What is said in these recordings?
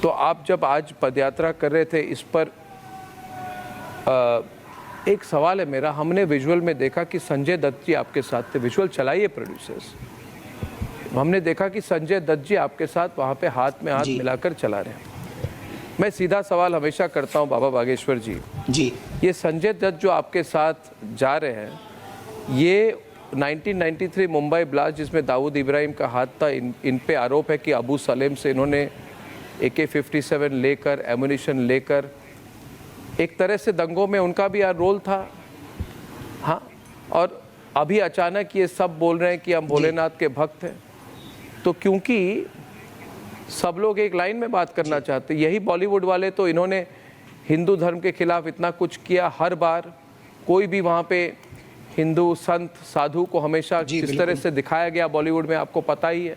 तो आप जब आज पदयात्रा कर रहे थे, इस पर एक सवाल है मेरा। हमने विजुअल में देखा कि संजय दत्त जी आपके साथ थे। विजुअल चलाइए प्रोड्यूसर्स। हमने देखा कि संजय दत्त जी आपके साथ वहाँ पे हाथ में हाथ मिलाकर चला रहे हैं। मैं सीधा सवाल हमेशा करता हूँ बाबा बागेश्वर जी, ये संजय दत्त जो आपके साथ जा रहे हैं, ये 1993 मुंबई ब्लास्ट जिसमें दाऊद इब्राहिम का हाथ था, इन पे आरोप है कि अबू सलेम से इन्होंने AK-47 लेकर, एमुनिशन लेकर, एक तरह से दंगों में उनका भी रोल था। हाँ, और अभी अचानक ये सब बोल रहे हैं कि हम भोलेनाथ के भक्त हैं। तो क्योंकि सब लोग एक लाइन में बात करना चाहते, यही बॉलीवुड वाले तो इन्होंने हिंदू धर्म के खिलाफ इतना कुछ किया। हर बार कोई भी वहाँ पे हिंदू संत साधु को हमेशा जिस तरह से दिखाया गया बॉलीवुड में, आपको पता ही है।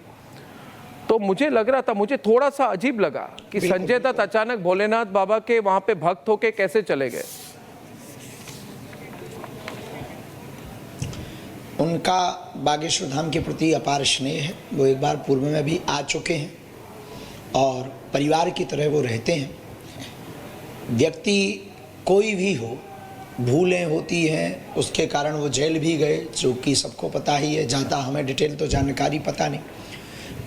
तो मुझे लग रहा था, मुझे थोड़ा सा अजीब लगा कि संजय दत्त अचानक भोलेनाथ बाबा के वहाँ पे भक्त होके कैसे चले गए। उनका बागेश्वर धाम के प्रति अपार स्नेह है। वो एक बार पूर्व में भी आ चुके हैं और परिवार की तरह वो रहते हैं। व्यक्ति कोई भी हो, भूलें होती हैं, उसके कारण वो जेल भी गए, जो कि सबको पता ही है। ज़्यादा हमें डिटेल तो जानकारी पता नहीं,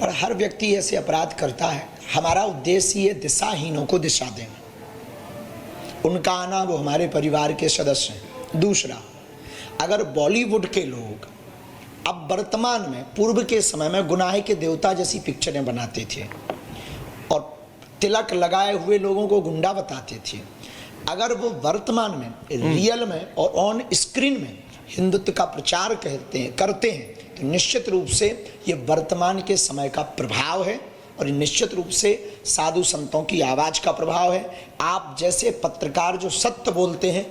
पर हर व्यक्ति ऐसे अपराध करता है। हमारा उद्देश्य ये दिशाहीनों को दिशा देना। उनका आना, वो हमारे परिवार के सदस्य हैं। दूसरा, अगर बॉलीवुड के लोग अब वर्तमान में, पूर्व के समय में गुनाह के देवता जैसी पिक्चरें बनाते थे और तिलक लगाए हुए लोगों को गुंडा बताते थे, अगर वो वर्तमान में रियल में और ऑन स्क्रीन में हिंदुत्व का प्रचार करते हैं तो निश्चित रूप से ये वर्तमान के समय का प्रभाव है और निश्चित रूप से साधु संतों की आवाज का प्रभाव है। आप जैसे पत्रकार जो सत्य बोलते हैं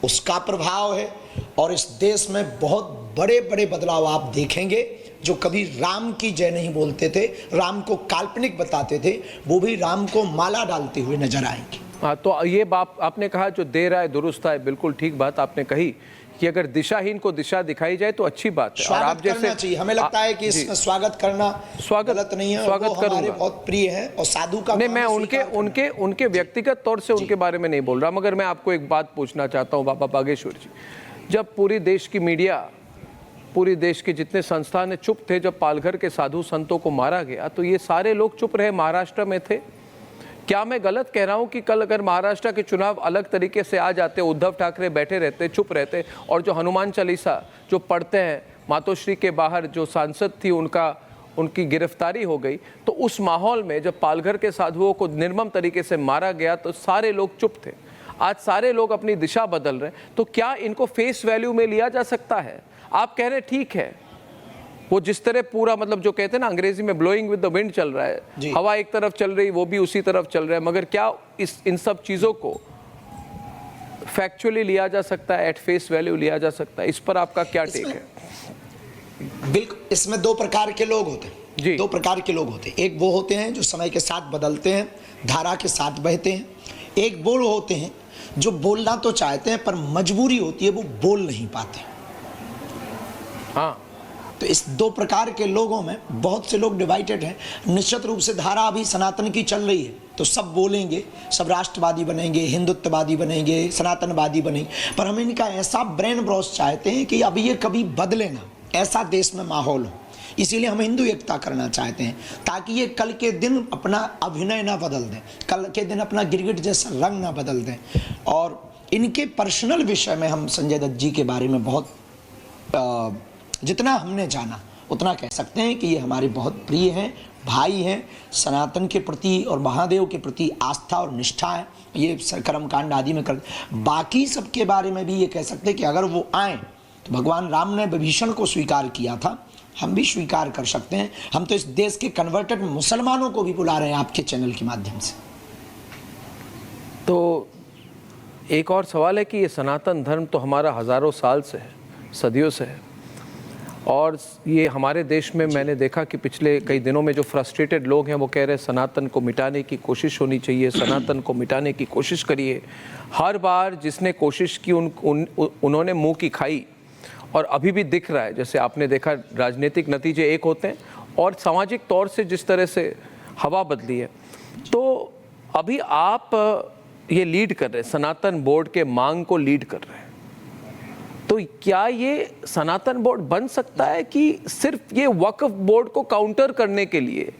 उसका प्रभाव है। और इस देश में बहुत बड़े बड़े बदलाव आप देखेंगे। जो कभी राम की जय नहीं बोलते थे, राम को काल्पनिक बताते थे, वो भी राम को माला डालते हुए नजर आएंगे। हाँ, तो ये बात आपने कहा जो दे रहा है दुरुस्त है, बिल्कुल ठीक बात आपने कही कि अगर दिशाहीन को दिशा दिखाई जाए तो अच्छी बात है। और आप जैसे चाहिए, हमें लगता है कि इसमें स्वागत करना गलत नहीं है। स्वागत करूंगा, बहुत प्रिय है और साधु का नहीं, मैं उनके व्यक्तिगत तौर से उनके बारे में नहीं बोल रहा, मगर मैं आपको एक बात पूछना चाहता हूँ बाबा बागेश्वर जी। जब पूरी देश की मीडिया, पूरी देश के जितने संस्थान चुप थे जब पालघर के साधु संतों को मारा गया, तो ये सारे लोग चुप रहे, महाराष्ट्र में थे। क्या मैं गलत कह रहा हूं कि कल अगर महाराष्ट्र के चुनाव अलग तरीके से आ जाते, उद्धव ठाकरे बैठे रहते, चुप रहते, और जो हनुमान चालीसा जो पढ़ते हैं मातोश्री के बाहर जो सांसद थी उनकी गिरफ्तारी हो गई, तो उस माहौल में जब पालघर के साधुओं को निर्मम तरीके से मारा गया तो सारे लोग चुप थे। आज सारे लोग अपनी दिशा बदल रहे हैं, तो क्या इनको फेस वैल्यू में लिया जा सकता है? आप कह रहे ठीक है, वो जिस तरह पूरा मतलब जो कहते हैं ना अंग्रेजी में ब्लोइंग विद द विंड चल रहा है, हवा एक तरफ चल रही वो भी उसी तरफ चल रहा है, मगर क्या इन सब चीज़ों को फैक्चुअली लिया जा सकता है, एट फेस वैल्यू लिया जा सकता है? इस पर आपका क्या टेक है? बिल्कुल, इसमें दो प्रकार के लोग होते हैं। दो प्रकार के लोग होते हैं। एक वो होते हैं जो समय के साथ बदलते हैं, धारा के साथ बहते हैं। एक वो होते हैं जो बोलना तो चाहते हैं पर मजबूरी होती है, वो बोल नहीं पाते। हाँ, तो इस दो प्रकार के लोगों में बहुत से लोग डिवाइडेड हैं। निश्चित रूप से धारा अभी सनातन की चल रही है, तो सब बोलेंगे, सब राष्ट्रवादी बनेंगे, हिंदुत्ववादी बनेंगे, सनातनवादी बनेंगे, पर हम इनका ऐसा ब्रेन वॉश चाहते हैं कि अब ये कभी बदले ना, ऐसा देश में माहौल हो। इसीलिए हम हिंदू एकता करना चाहते हैं, ताकि ये कल के दिन अपना अभिनय ना बदल दें, कल के दिन अपना गिरगिट जैसा रंग ना बदल दें। और इनके पर्सनल विषय में हम संजय दत्त जी के बारे में बहुत जितना हमने जाना उतना कह सकते हैं कि ये हमारे बहुत प्रिय हैं, भाई हैं, सनातन के प्रति और महादेव के प्रति आस्था और निष्ठा है, ये कर्मकांड आदि में कर। बाकी सबके बारे में भी ये कह सकते हैं कि अगर वो आए तो भगवान राम ने विभीषण को स्वीकार किया था, हम भी स्वीकार कर सकते हैं। हम तो इस देश के कन्वर्टेड मुसलमानों को भी बुला रहे हैं आपके चैनल के माध्यम से। तो एक और सवाल है कि ये सनातन धर्म तो हमारा हजारों साल से है, सदियों से है, और ये हमारे देश में मैंने देखा कि पिछले कई दिनों में जो फ्रस्ट्रेटेड लोग हैं वो कह रहे हैं सनातन को मिटाने की कोशिश होनी चाहिए, सनातन को मिटाने की कोशिश करिए। हर बार जिसने कोशिश की उन्होंने मुंह की खाई, और अभी भी दिख रहा है। जैसे आपने देखा राजनीतिक नतीजे एक होते हैं और सामाजिक तौर से जिस तरह से हवा बदली है। तो अभी आप ये लीड कर रहे हैं, सनातन बोर्ड के मांग को लीड कर रहे हैं, तो क्या ये सनातन बोर्ड बन सकता है कि सिर्फ ये वक्फ बोर्ड को काउंटर करने के लिए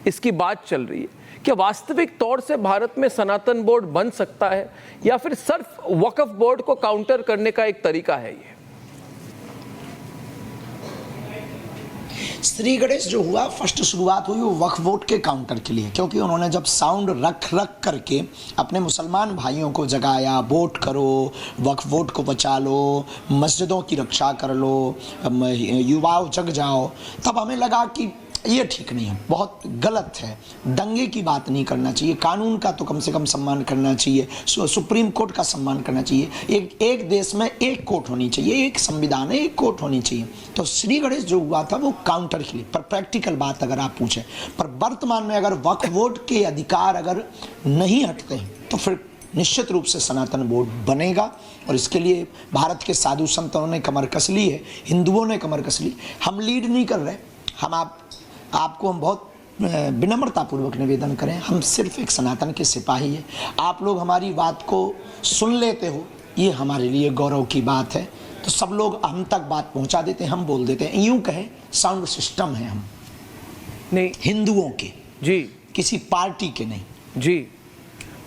इसकी बात चल रही है? क्या वास्तविक तौर से भारत में सनातन बोर्ड बन सकता है, या फिर सिर्फ वक्फ बोर्ड को काउंटर करने का एक तरीका है ये? श्री गणेश जो हुआ, फर्स्ट शुरुआत हुई वो वक्फ बोर्ड के काउंटर के लिए, क्योंकि उन्होंने जब साउंड रख करके अपने मुसलमान भाइयों को जगाया, वोट करो, वक्फ बोर्ड को बचा लो, मस्जिदों की रक्षा कर लो, युवाओं जग जाओ, तब हमें लगा कि ये ठीक नहीं है, बहुत गलत है, दंगे की बात नहीं करना चाहिए, कानून का तो कम से कम सम्मान करना चाहिए, सुप्रीम कोर्ट का सम्मान करना चाहिए, एक देश में एक कोर्ट होनी चाहिए, एक संविधान है, एक कोर्ट होनी चाहिए। तो श्री गणेश जो हुआ था वो काउंटर के लिए, पर प्रैक्टिकल बात अगर आप पूछें, पर वर्तमान में अगर वक्फ बोर्ड के अधिकार अगर नहीं हटते हैं तो फिर निश्चित रूप से सनातन बोर्ड बनेगा, और इसके लिए भारत के साधु संतों ने कमर कस ली है, हिंदुओं ने कमर कस ली। हम लीड नहीं कर रहे, हम आपको हम बहुत विनम्रतापूर्वक निवेदन करें, हम सिर्फ एक सनातन के सिपाही हैं। आप लोग हमारी बात को सुन लेते हो, ये हमारे लिए गौरव की बात है। तो सब लोग हम तक बात पहुंचा देते हैं, हम बोल देते हैं, यूं कहें साउंड सिस्टम है हम, नहीं हिंदुओं के जी, किसी पार्टी के नहीं जी।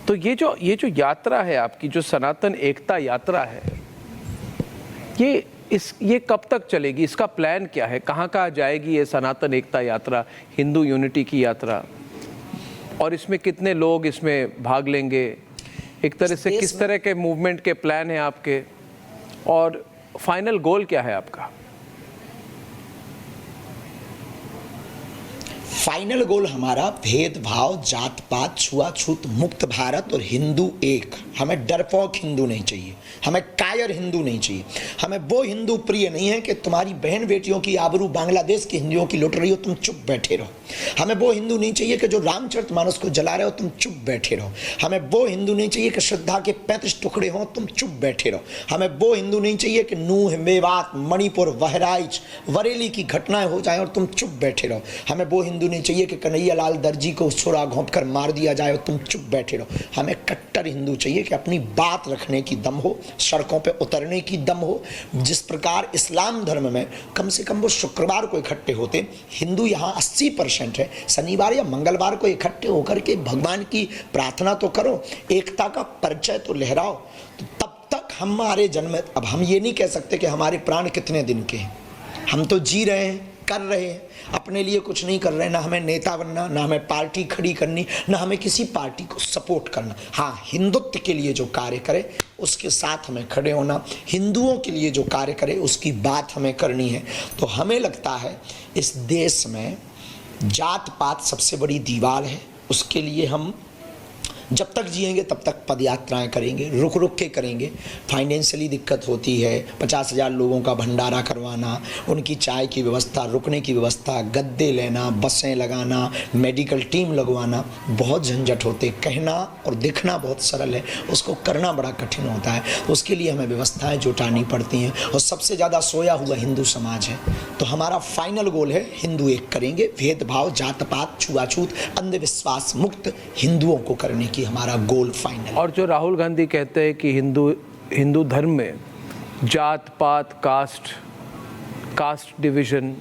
तो ये जो यात्रा है आपकी, जो सनातन एकता यात्रा है, ये कब तक चलेगी? इसका प्लान क्या है? कहाँ जाएगी ये सनातन एकता यात्रा, हिंदू यूनिटी की यात्रा, और इसमें कितने लोग इसमें भाग लेंगे? एक तरह से किस तरह के मूवमेंट के प्लान हैं आपके, और फाइनल गोल क्या है आपका? फाइनल गोल हमारा भेदभाव, जात पात, छुआछूत मुक्त भारत और हिंदू एक। हमें डरपोक हिंदू नहीं चाहिए, हमें कायर हिंदू नहीं चाहिए, हमें वो हिंदू प्रिय नहीं है कि तुम्हारी बहन बेटियों की आबरू बांग्लादेश के हिंदुओं की लुट रही हो, तुम चुप बैठे रहो। हमें वो हिंदू नहीं चाहिए कि जो रामचरितमानस को जला रहे हो, तुम चुप बैठे रहो। हमें वो हिंदू नहीं चाहिए कि श्रद्धा के 35 टुकड़े हों, तुम चुप बैठे रहो। हमें वो हिंदू नहीं चाहिए कि नूह, मेवात, मणिपुर, बहराइच, बरेली की घटनाएं हो जाएं और तुम चुप बैठे रहो। हमें वो हिंदू नहीं चाहिए कि कन्हैया लाल दर्जी को छुरा घोंप कर मार दिया जाए और तुम चुप बैठे रहो। हमें कट्टर हिंदू चाहिए कि अपनी बात रखने की दम हो, सड़कों पे उतरने की दम हो। जिस प्रकार इस्लाम धर्म में कम से कम वो शुक्रवार को इकट्ठे होते, हिंदू यहाँ 80% है, शनिवार या मंगलवार को इकट्ठे होकर के भगवान की प्रार्थना तो करो, एकता का परिचय तो लहराओ। तो तब तक हमारे जन्म, अब हम ये नहीं कह सकते कि हमारे प्राण कितने दिन के हैं, हम तो जी रहे हैं, कर रहे हैं, अपने लिए कुछ नहीं कर रहे हैं। ना हमें नेता बनना, ना हमें पार्टी खड़ी करनी, ना हमें किसी पार्टी को सपोर्ट करना। हाँ, हिंदुत्व के लिए जो कार्य करे उसके साथ हमें खड़े होना, हिंदुओं के लिए जो कार्य करे उसकी बात हमें करनी है। तो हमें लगता है इस देश में जात पात सबसे बड़ी दीवार है, उसके लिए हम जब तक जिएंगे तब तक पद यात्राएं करेंगे, रुक रुक के करेंगे। फाइनेंशियली दिक्कत होती है, 50,000 लोगों का भंडारा करवाना, उनकी चाय की व्यवस्था, रुकने की व्यवस्था, गद्दे लेना, बसें लगाना, मेडिकल टीम लगवाना, बहुत झंझट होते। कहना और दिखना बहुत सरल है, उसको करना बड़ा कठिन होता है। तो उसके लिए हमें व्यवस्थाएं जुटानी पड़ती हैं, और सबसे ज़्यादा सोया हुआ हिंदू समाज है। तो हमारा फाइनल गोल है हिंदू एक करेंगे, भेदभाव, जात पात, छुआछूत, अंधविश्वास मुक्त हिंदुओं को करने की हमारा गोल फाइनल। और जो राहुल गांधी कहते हैं कि हिंदू धर्म में जात पात, कास्ट डिवीजन,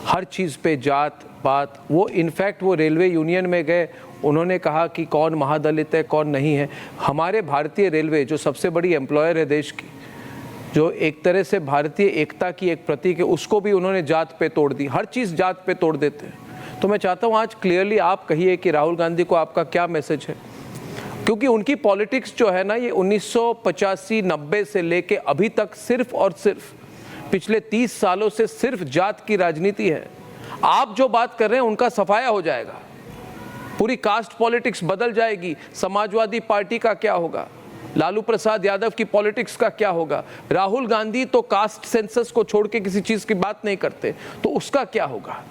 हर चीज़ पे जात पात, वो इनफैक्ट वो रेलवे यूनियन में गए, उन्होंने कहा कि कौन महादलित है कौन नहीं है। हमारे भारतीय रेलवे जो सबसे बड़ी एम्प्लॉयर है देश की, जो एक तरह से भारतीय एकता की एक प्रतीक है, उसको भी उन्होंने जात पे तोड़ दी। हर चीज़ जात पे तोड़ देते हैं। तो मैं चाहता हूँ आज क्लियरली आप कहिए कि राहुल गांधी को आपका क्या मैसेज है, क्योंकि उनकी पॉलिटिक्स जो है ना, ये 1985-90 से लेके अभी तक सिर्फ और सिर्फ पिछले 30 सालों से सिर्फ जात की राजनीति है। आप जो बात कर रहे हैं उनका सफाया हो जाएगा, पूरी कास्ट पॉलिटिक्स बदल जाएगी। समाजवादी पार्टी का क्या होगा, लालू प्रसाद यादव की पॉलिटिक्स का क्या होगा? राहुल गांधी तो कास्ट सेंसस को छोड़ के किसी चीज़ की बात नहीं करते, तो उसका क्या होगा?